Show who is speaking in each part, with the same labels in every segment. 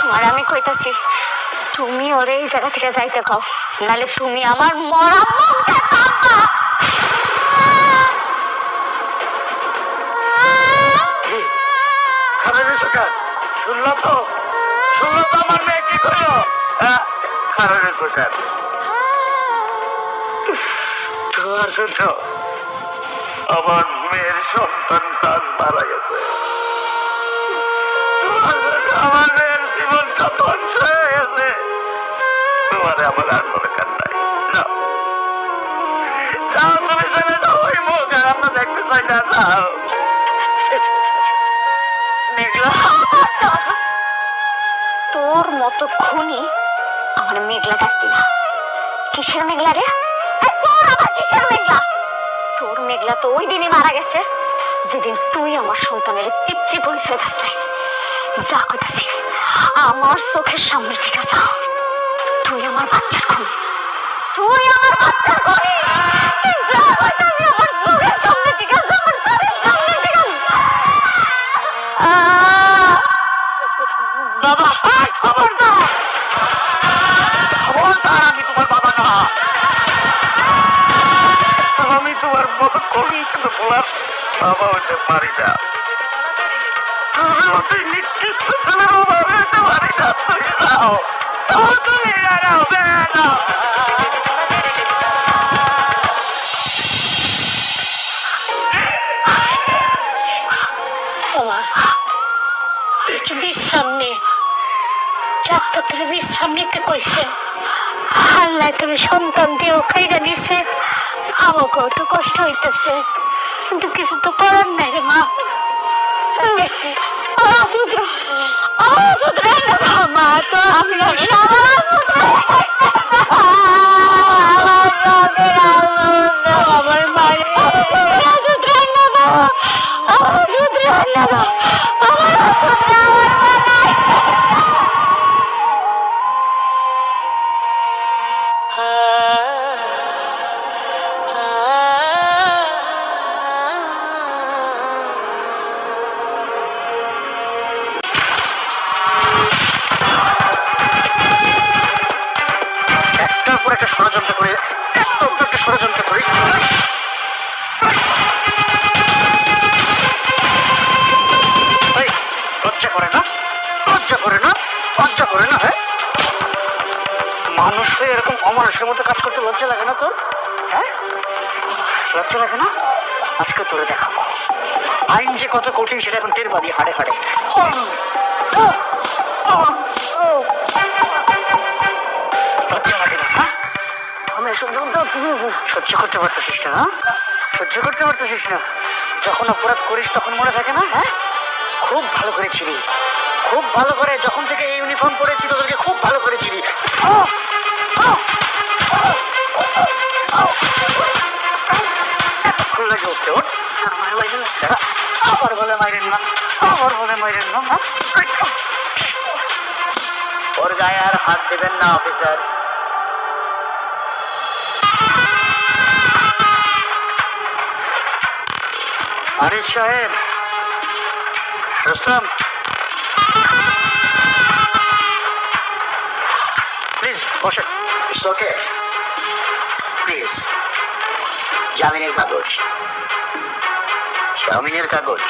Speaker 1: তোমার আমি কইতাছি তুমি ওরে এই জায়গা থেকে যাইতে কও, নালে তুমি আমার মরা মুখে কাঁদবা।
Speaker 2: শুনলো তো আমার মেয়ে কি করলো? তোমার জন্য আমার মেয়ের সন্তানটা আজ মারা গেছে। তোমার জন্য আমার মেয়ের জীবনটা ধ্বংস হয়ে গেছে। তোমার আমার আর দরকার নাই। যাও যাও, তুমি চলে যাও, ওই মুখ আর আমরা দেখতে চাই না। যাও।
Speaker 1: তোর মতো খুনি আমার মেঘলা ডাকতি না। কিসের মেঘলা রে? তোর আবার কিসের মেঘলা? তোর মেঘলা তো ওই দিনই মারা গেছে যেদিন তুই আমার সন্তানের পিতৃ পরিচয় দাস নাই। যা কইতাছি আমার চোখের সামনে থেকে যা। তুই আমার বাচ্চার খুনি, তুই আমার বাচ্চার খুনি। যা কইতাছি আমার চোখের সামনে থেকে যা, আমার চোখের সামনে থেকে।
Speaker 2: বাবা খবরদার, খবরদার, আমি তোমার বাবা না। আমি তোমার মতো করি কিন্তু বলার বাবা হতে পারি না। নির্দিষ্ট ছেলের বাবা হতে পারি না। তুমি যাও, তুমি যাও।
Speaker 1: একটু বিশ্রাম নে, ডাক্তার তোর বিশ্রাম নিতে কইছে। আল্লাহ তোর সন্তান দিয়েও খাইরা নিছে, আমাকেও তো কষ্ট হইতেছে, কিন্তু কিছু তো করার নাই রে মা। মা তো আমি আমার মারে
Speaker 2: একটার পর একটা ষড়যন্ত্র করে, একটা ষড়যন্ত্র করিস। লজ্জা করে না? লজ্জা করে না? লজ্জা করে না? হ্যাঁ, মানুষ হয়ে এরকম অমানুষের মতো কাজ করতে লজ্জা লাগে না তোর? হ্যাঁ, লজ্জা লাগে না? আজকে তোরে দেখাবো আইন যে কত কঠিন সেটা এখন টের পাবি হাড়ে হাড়ে। লজ্জা লাগে না? হ্যাঁ, আমি সহ্য করতে পারতেছিস না? সহ্য করতে পারতেছিস না? যখন অপরাধ করিস তখন মনে থাকে না? হ্যাঁ, খুব ভালো করে চিনি, খুব ভালো করে। যখন থেকে এই ইউনিফর্ম পরেছি তোদেরকে খুব ভালো করে চিনি। এতক্ষণ লাগে উঠতে। ওঠ, আবার বলে মাইরেন না, আবার বলে মাইরেন না। ওর গায়ে আর হাত দেবেন না অফিসার। আরিফ সাহেব, রুস্তম, প্লিজ বসেন। It's okay, please. জামিনের কাগজ, জামিনের কাগজ।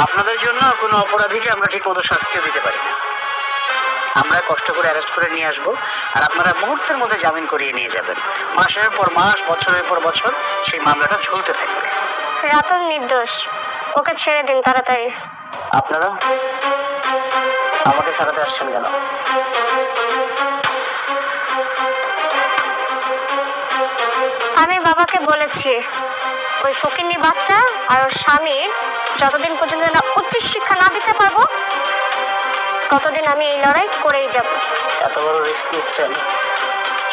Speaker 2: আপনাদের জন্য কোনো অপরাধীকে আমরা ঠিক মতো শাস্তিও দিতে পারি না। আমরা কষ্ট করে অ্যারেস্ট করে নিয়ে আসবো, আর আপনারা মুহূর্তের মধ্যে জামিন করিয়ে নিয়ে যাবেন। মাসের পর মাস, বছরের পর বছর সেই মামলাটা ঝুলতে থাকবে।
Speaker 1: রাতুল নির্দোষ, ওকে ছেড়ে দিন তাড়াতাড়ি।
Speaker 2: আপনারা আমাকে ছাড়াতে আসছেন কেন?
Speaker 1: আমি বাবাকে বলেছি ওই ফকিন্নি বাচ্চা আর ওর স্বামী যতদিন পর্যন্ত না উচ্চ শিক্ষা না দিতে পারবো ততদিন আমি এই লড়াই করেই যাব।
Speaker 2: এত বড় রিস্ক নিচ্ছেন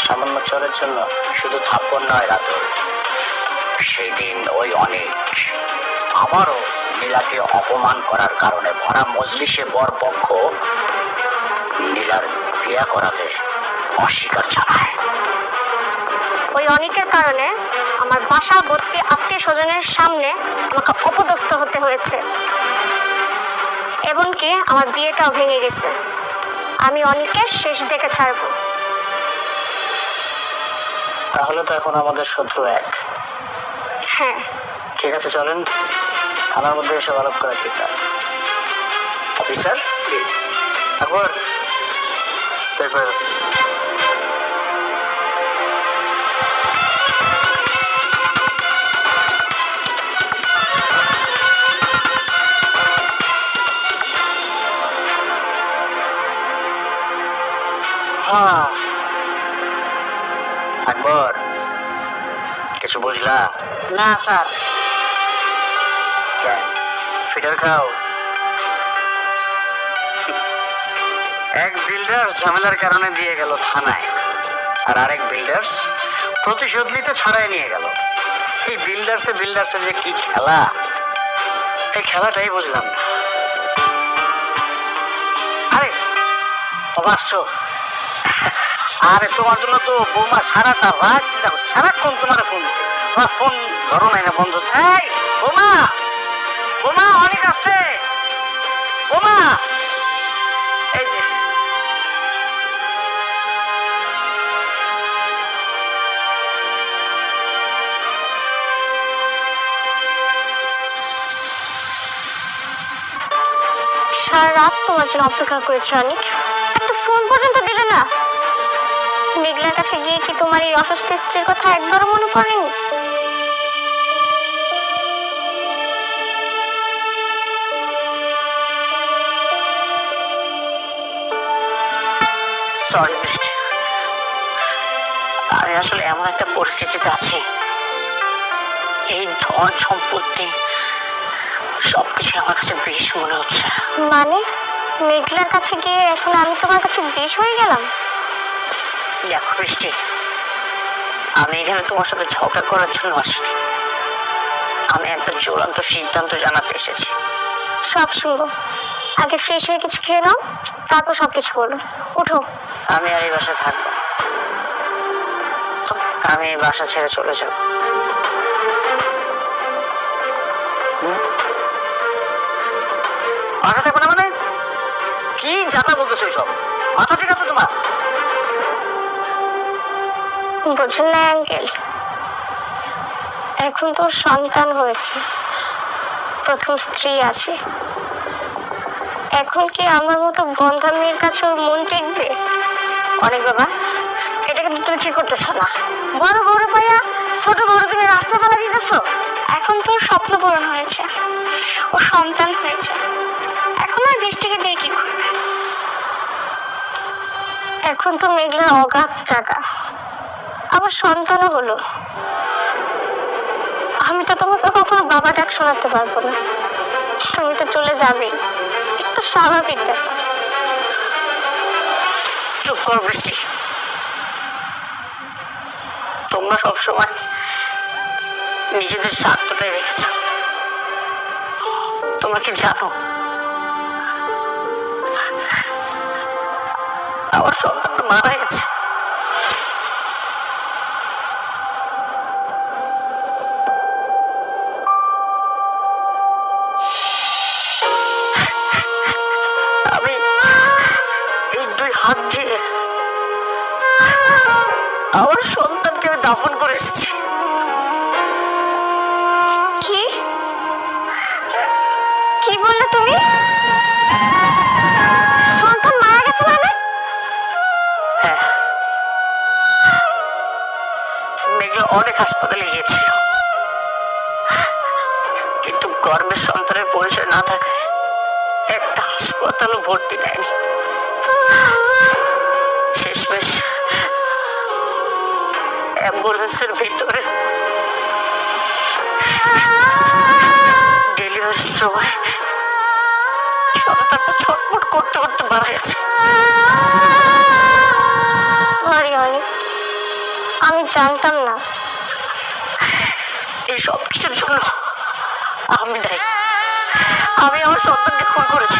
Speaker 2: সামান্য চোরের জন্য? শুধু থাপ্পড় নয় রাতুল, সেই দিন ওই অনেক আমারও নীলাকে অপমান করার কারণে ভরা মজলিসে বর পক্ষ নীলার বিয়ে করাতে অস্বীকার জানায়।
Speaker 1: ওই অনেকের কারণে আমার বাসা ভর্তি আত্মীয় স্বজনের সামনে আমাকে অপদস্থ হতে হয়েছে, এমনকি আমার বিয়েটাও ভেঙে গেছে। আমি অনেকের শেষ দেখে ছাড়বো।
Speaker 2: তাহলে তো এখন আমাদের শত্রু এক।
Speaker 1: হ্যাঁ,
Speaker 2: ঠিক আছে, চলেন থানার মধ্যে এসে আলাপ করা ঠিক না। Officer please. আকবর তারপর হ্যাঁ আকবর, কিছু বুঝলা?
Speaker 3: না স্যার।
Speaker 2: কেন ফিটার খাও? এক বিল্ডার্স ঝামেলার কারণে দিয়ে গেল থানায়, আর আরেক বিল্ডার্স প্রতিশোধ নিতে ছাড়াই নিয়ে গেল। এই বিল্ডার্সের যে কি খেলা, এই খেলাটাই বুঝলাম না। আরে কবে আসছো? আরে তোমার জন্য তো বৌমা সারাটা রাত চিন্তা করছে, সারাক্ষণ তোমার ফোন দিচ্ছে, তোমার ফোন ধরো নাই না, বন্ধ। এই বৌমা, বৌমা অনেক আসছে, বৌমা এই যে।
Speaker 1: সারা রাত তোমার জন্য অপেক্ষা করেছি অনেক, একটা ফোন পর্যন্ত দিলে না। মেঘলার কাছে গিয়ে কি তোমার এই অসুস্থ স্ত্রীর কথা একবারও মনে পড়েনি?
Speaker 2: সরি বৃষ্টি, আমি আসলে এমন একটা পরিস্থিতিতে আছি, এই ধন সম্পত্তি সবকিছু আমার কাছে বেশ মনে হচ্ছে।
Speaker 1: মানে মেঘলার কাছে গিয়ে এখন আমি তোমার কাছে বেশ হয়ে গেলাম?
Speaker 2: দেখো বৃষ্টি, আমি এখানে তোমার সাথে ঝগড়া করার জন্য আসিনি, আমি একটা চূড়ান্ত সিদ্ধান্ত জানাতে এসেছি।
Speaker 1: সব শুনবো, আগে ফ্রেশ হয়ে কিছু খেয়ে নাও, তারপর সবকিছু বলো। উঠো।
Speaker 2: আমি আর এই বাসায় থাকবো, আমি এই বাসা ছেড়ে চলে যাব। মাথা থাকবে না মানে? কি যাতা বলতেছো সব? মাথা ঠিক আছে তোমার?
Speaker 1: বুঝলেন না আঙ্কেল, এখন তোর সন্তান হয়েছে, প্রথম স্ত্রী আছে, এখন কি আমার মতো বন্ধা মেয়ের কাছে ওর মন টেকবে? অনেক বাবা, এটা কিন্তু তুমি ঠিক করতেছো না। বড় বড় পাইয়া ছোট বড় তুমি রাস্তা ফেলা দিতেছো। এখন তোর স্বপ্ন পূরণ হয়েছে, ও সন্তান হয়েছে, এখন আর বৃষ্টিকে দিয়ে কি করবে? এখন তো মেঘলার অগাধ টাকা, আমার সন্তানও হলো, আমি তো তোমাকে কখনো বাবা ডাক শোনাতে পারবো না, তুমি তো চলে যাবেই, এটা তো স্বাভাবিক ব্যাপার।
Speaker 2: চুপ করো বৃষ্টি, তোমরা সবসময় নিজেদের স্বার্থটাই রেখেছ। তোমরা কি জানো আমার সন্তানটা মারা গেছে? আমি এই দুই হাত দিয়ে আমার সন্তানকে আমি দাফন করে এসেছি।
Speaker 1: কি কি বললে তুমি? সন্তান মারা গেছে মানে?
Speaker 2: হ্যাঁ, মেঘলা অনেক হাসপাতালে গিয়েছিল, কিন্তু গর্ভের সন্তানের পরিচয় না থাকায় একটা হাসপাতালও ভর্তি নেয়নি। শেষমেশ অ্যাম্বুলেন্সের ভিতরে ডেলিভারির সময় সন্তানটা ছটফট করতে করতে মারা গেছে।
Speaker 1: সরি অনেক, আমি জানতাম না।
Speaker 2: এই সব কিছুর জন্য আমি দায়ী, আমি আমার সন্তানকে খুন করেছি।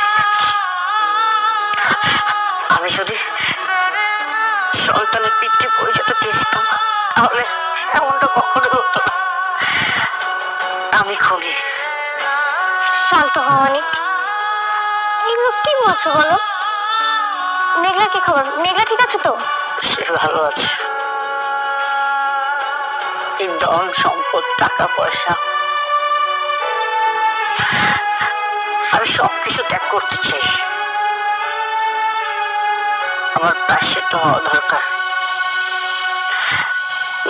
Speaker 2: আমি যদি সন্তানের পিতৃ পরিচয়টা দিয়ে দিতাম, তাহলে এমনটা কখনো হতো না। আমি খুনি।
Speaker 1: শান্ত হও অনেক। এগুলো কি বলছো বলো? মেঘলার কি খবর? মেঘলা ঠিক আছে তো?
Speaker 2: সে ভালো আছে। এই ধন সম্পদ টাকা পয়সা আমি সবকিছু ত্যাগ করতে চাই। আমার প্রায়শ্চিত্ত হওয়া দরকার।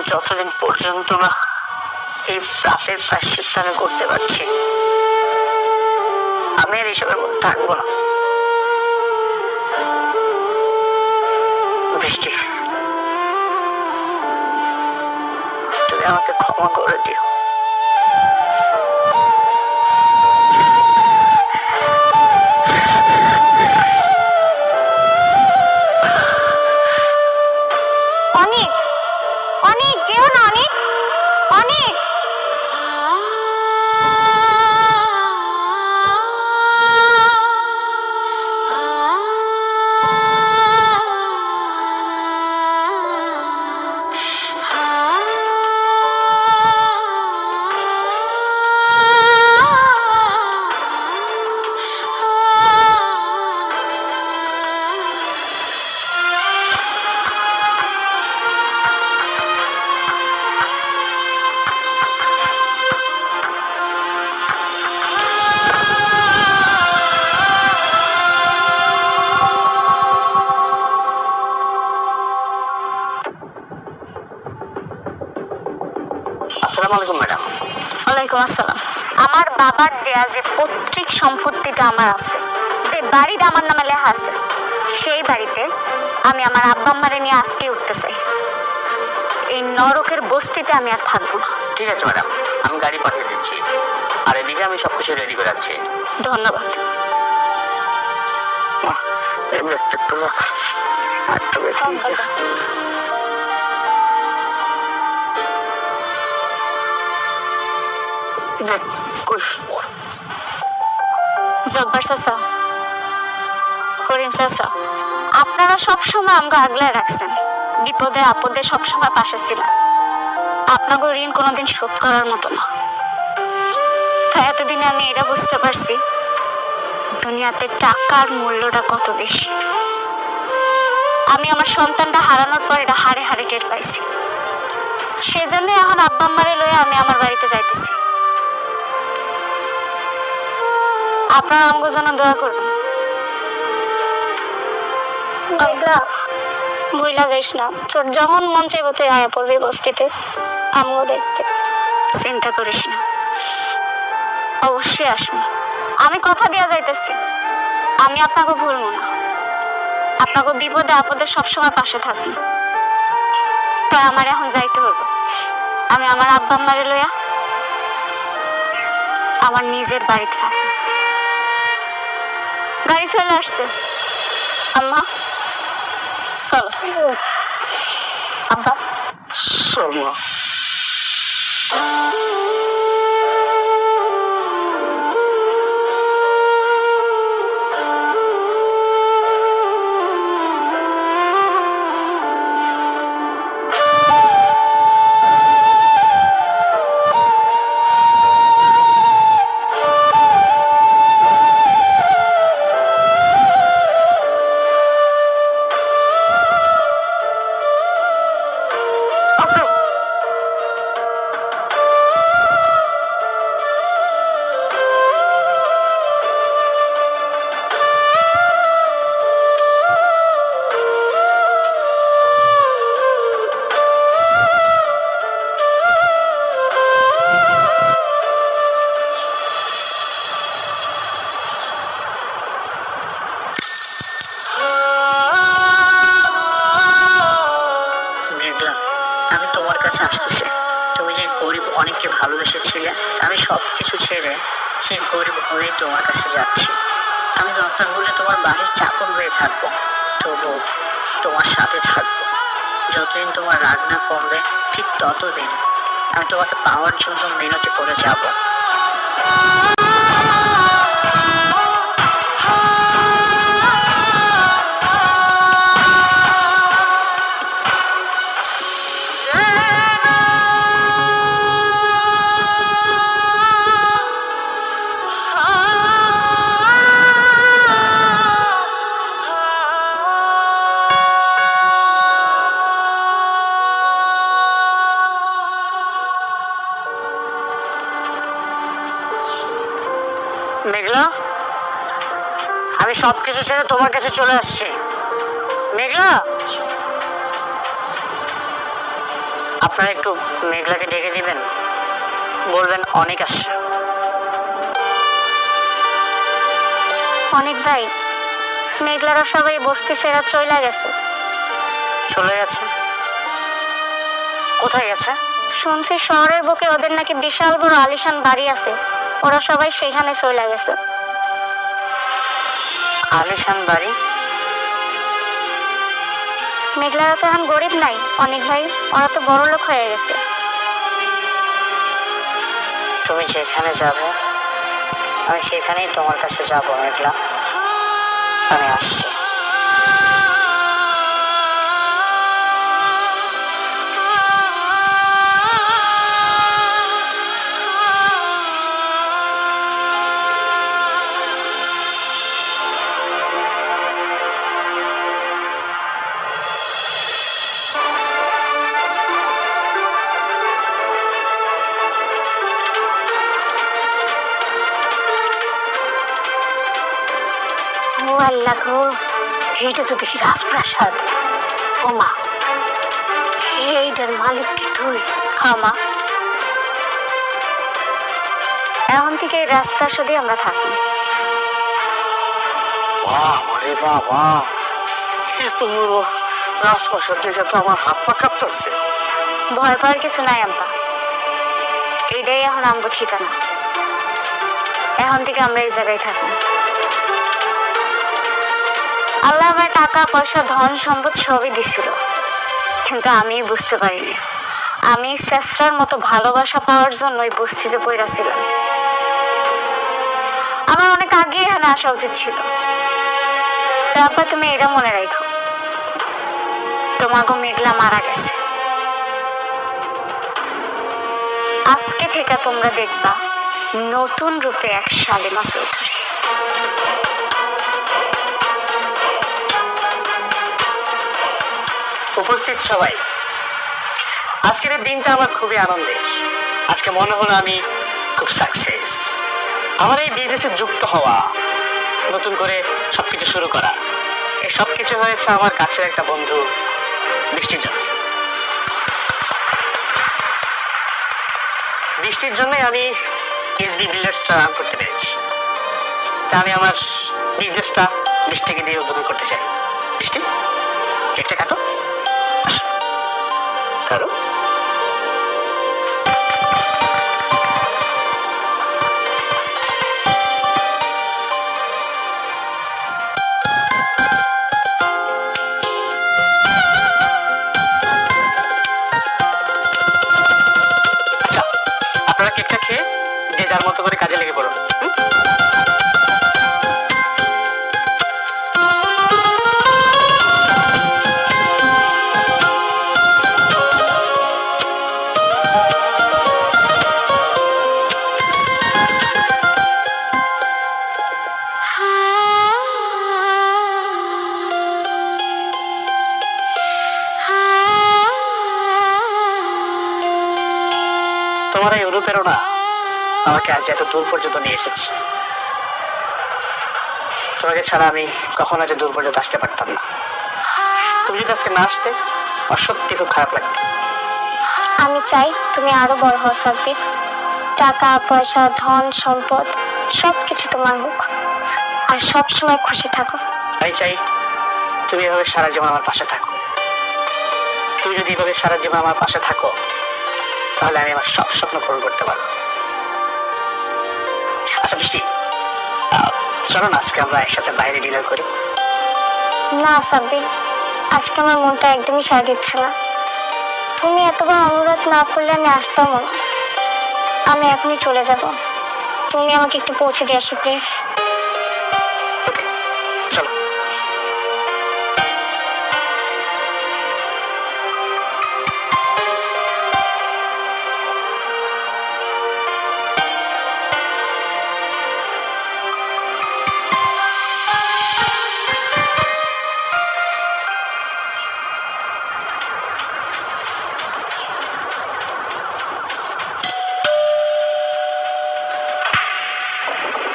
Speaker 2: যতদিন পর্যন্ত না এই পাপের প্রায়শ্চিত্ত আমি করতে পারছি, আমি আর এসবের মধ্যে থাকবো না। বৃষ্টি, তুমি আমাকে ক্ষমা করে দিও।
Speaker 1: অনেক অনেক যেও না অনেক অনেক।
Speaker 2: আসসালামু আলাইকুম ম্যাডাম।
Speaker 1: ওয়ালাইকুম আসসালাম। আমার বাবার দেয়া যে পৈতৃক সম্পত্তিটা আমার আছে, যে বাড়িটা আমার নামে লেখা আছে, সেই বাড়িতে আমি আমার আব্বা আম্মারে নিয়ে আজকে উঠতে চাই। এই নরকের বস্তিতে আমি আর থাকবো না।
Speaker 2: ঠিক আছে ম্যাডাম, আমি গাড়ি পাঠিয়ে দিচ্ছি, আর এদিকে আমি সবকিছু রেডি করে রাখছি।
Speaker 1: ধন্যবাদ। জব্বার চাচা, করিম চাচা, আপনারা সবসময় আমাকে আগলায় রাখছেন, বিপদে আপদে সবসময় পাশে ছিলেন। আপনাকে ঋণ কোনোদিন শোধ করার মতো না। তাই এতদিনে আমি এটা বুঝতে পারছি দুনিয়াতে টাকার মূল্যটা কত বেশি। আমি আমার সন্তানটা হারানোর পর এটা হারে হারে টের পাইছি। সেজন্য এখন আব্বা আম্মারে লয়ে আমি আমার বাড়িতে যাইতেছি। আপনারা আমাকে জন্য দোয়া করবেন। ভুইলা যাইস না, তোর যখন মন চাইব তুই আয়া পড়বি বস্তিতে আমিও দেখতে। চিন্তা করিস না, অবশ্যই আসবো। আমি কথা দেওয়া যাইতেছি, আমি আপনাকে ভুলবো না। আপনাকে বিপদে আপদে সবসময় পাশে থাকবো। তাই আমার এখন যাইতে হবে। আমি আমার আব্বা আম্মারে লইয়া আমার নিজের বাড়িতে থাকবো। গাড়ি চলে আসছে। আম্মা চলো। আব্বা
Speaker 2: শর্মা, আমি তোমার কাছে আসতেছি। তুমি যে গরিব অনেককে ভালোবেসেছিলে, আমি সব কিছু ছেড়ে সেই গরিব হয়ে তোমার কাছে যাচ্ছি। আমি দরকার হলে তোমার বাড়ির চাকর হয়ে থাকবো, তবু তোমার সাথে থাকবো। যতদিন তোমার রাগ না কমবে, ঠিক ততদিন আমি তোমাকে পাওয়ার জন্য মিনতি করে যাব। মেঘলা, আমি সবকিছু ছেড়ে তোমার কাছে চলে আসছি। মেঘলা, আপনারা একটু মেঘলাকে ডেকে দিবেন, বলবেন অনেক আসছে।
Speaker 1: অনেক ভাই, মেঘলারা সবাই বস্তি ছেড়ে চলে গেছে।
Speaker 2: চলে গেছে? কোথায় গেছে?
Speaker 1: শুনছি শহরের বুকে ওদের নাকি বিশাল বড় আলিশান বাড়ি আছে, ওরা সবাই সেখানে চলে গেছে।
Speaker 2: আলিশান বাড়ি?
Speaker 1: মেঘলারা তো এখন গরিব নাই অনেক ভাই, ওরা তো বড় লোক হয়ে গেছে।
Speaker 2: তুমি যেখানে যাবে আমি সেখানেই তোমার কাছে যাবো মেঘলা। আমি আসছি।
Speaker 1: ও আল্লাহ গো, এইটা তো দেখি রাজপ্রাসাদ। ও মা, এইটার মালিক কি তুই? হ্যাঁ মা, এখন থেকে এই রাজপ্রাসাদে আমরা থাকি।
Speaker 2: বাবারে বাবা, এত বড় রাজপ্রাসাদ দেখে তো আমার হাত পা কাঁপতেছে।
Speaker 1: ভয় পাওয়ার কিছু নাই আম্পা, এইটাই এখন আমগো ঠিকানা। এখন থেকে আমরা এই জায়গায় থাকি। আল্লাহ আমার টাকা পয়সা ধন সম্পদ সবই দিছিল, কিন্তু আমি বুঝতে পারিনি আমি চেষ্টার মতো ভালোবাসা পাওয়ার জন্য ওই বস্তিতে পড়েছিলাম। আমার অনেক আগে এখানে আসা উচিত ছিল। তারপর তুমি এটা মনে রাখো, তোমাকে মেঘলা মারা গেছে। আজকে থেকে তোমরা দেখবা নতুন রূপে এক শালিমা চৌধুরী।
Speaker 2: উপস্থিত সবাই, আজকের এই দিনটা আমার খুবই আনন্দের। আজকে মনে হলো আমি খুব সাকসেস। আমার এই বিজনেসে যুক্ত হওয়া, নতুন করে সবকিছু শুরু করা, এই সবকিছু হয়েছে আমার কাছের একটা বন্ধু বৃষ্টির জন্য। বৃষ্টির জন্যই আমি এসবি বিল্ডার্সটা রান করতে পেরেছি। তা আমি আমার বিজনেসটা বৃষ্টিকে দিয়ে উদ্বোধন করতে চাই। বৃষ্টি, কেকটা কাটো। কারো আচ্ছা, আপনারা কেকটা খেয়ে যে যার মতো করে কাজে লেগে পড়ুন। তোমার এই অনুপ্রেরণা আমাকে আজ এত দূর পর্যন্ত নিয়ে এসেছে। তোমাকে ছাড়া আমি কখনো এত দূর পর্যন্ত আসতে পারতাম না। তুমি যদি আজকে না আসতে, আমার সত্যি খুব খারাপ লাগতো।
Speaker 1: আমি চাই তুমি আরো বড় হও সাব্বির। টাকা পয়সা ধন সম্পদ সবকিছু তোমার হোক, আর সব সময় খুশি থাকো।
Speaker 2: আমি চাই তুমি এভাবে সারা জীবন আমার পাশে থাকো। তুমি যদি এভাবে সারা জীবন আমার পাশে থাকো, তাহলে আমি আমার সব স্বপ্ন পূরণ করতে পারবো। আচ্ছা বৃষ্টি, চলো না আজকে আমরা একসাথে বাইরে ডিনার করি।
Speaker 1: না সাব্বির, আজকে আমার মনটা একদমই সায় দিচ্ছে না। তুমি এতবার অনুরোধ না করলে আমি আসতাম না। আমি এখনই চলে যাব, তুমি আমাকে একটু পৌঁছে দিয়ে আসো প্লিজ।
Speaker 2: ওকে, চলো।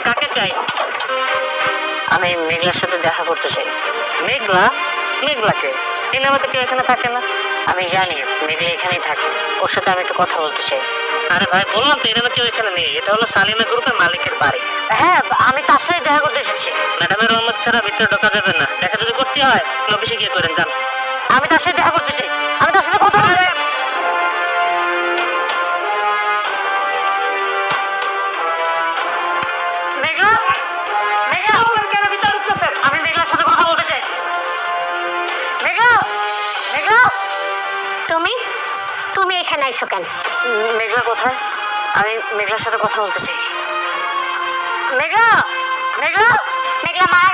Speaker 2: কাকে
Speaker 3: চাই।
Speaker 2: আমি মেঘলার সাথে দেখা করতে চাই।
Speaker 3: মেঘলা? মেঘলাকে? এই নামে তো কেউ এখানে থাকে না।
Speaker 2: আমি জানি মেঘলা এখানেই থাকে, ওর সাথে আমি একটু কথা বলতে চাই।
Speaker 3: আরে ভাই বললাম তো এই নামে কেউ এখানে নেই, এটা হলো সালিমা গ্রুপের মালিকের বাড়ি।
Speaker 2: হ্যাঁ, আমি তার সাথে দেখা করতে এসেছি।
Speaker 3: ম্যাডামের অনুমতি ছাড়া ভিতরে ঢোকা যাবে না। দেখা যদি করতে হয় অফিসে গিয়ে করেন, যান।
Speaker 2: আমি তার সাথে দেখা করতে চাই, আমি তার সাথে কথা বলতে চাই। মেঘলা, মেঘলা,
Speaker 3: কেন ভিতরে ঢুকতেছেন?
Speaker 2: আমি মেঘলার সাথে কথা বলতে চাই। মেঘলা, মেঘলা,
Speaker 1: তুমি তুমি এখানে আইছো কেন?
Speaker 2: মেঘলা কোথায়? আমি মেঘলার সাথে কথা বলতে চাই। মেঘলা, মেঘলা,
Speaker 1: মেঘলা মারা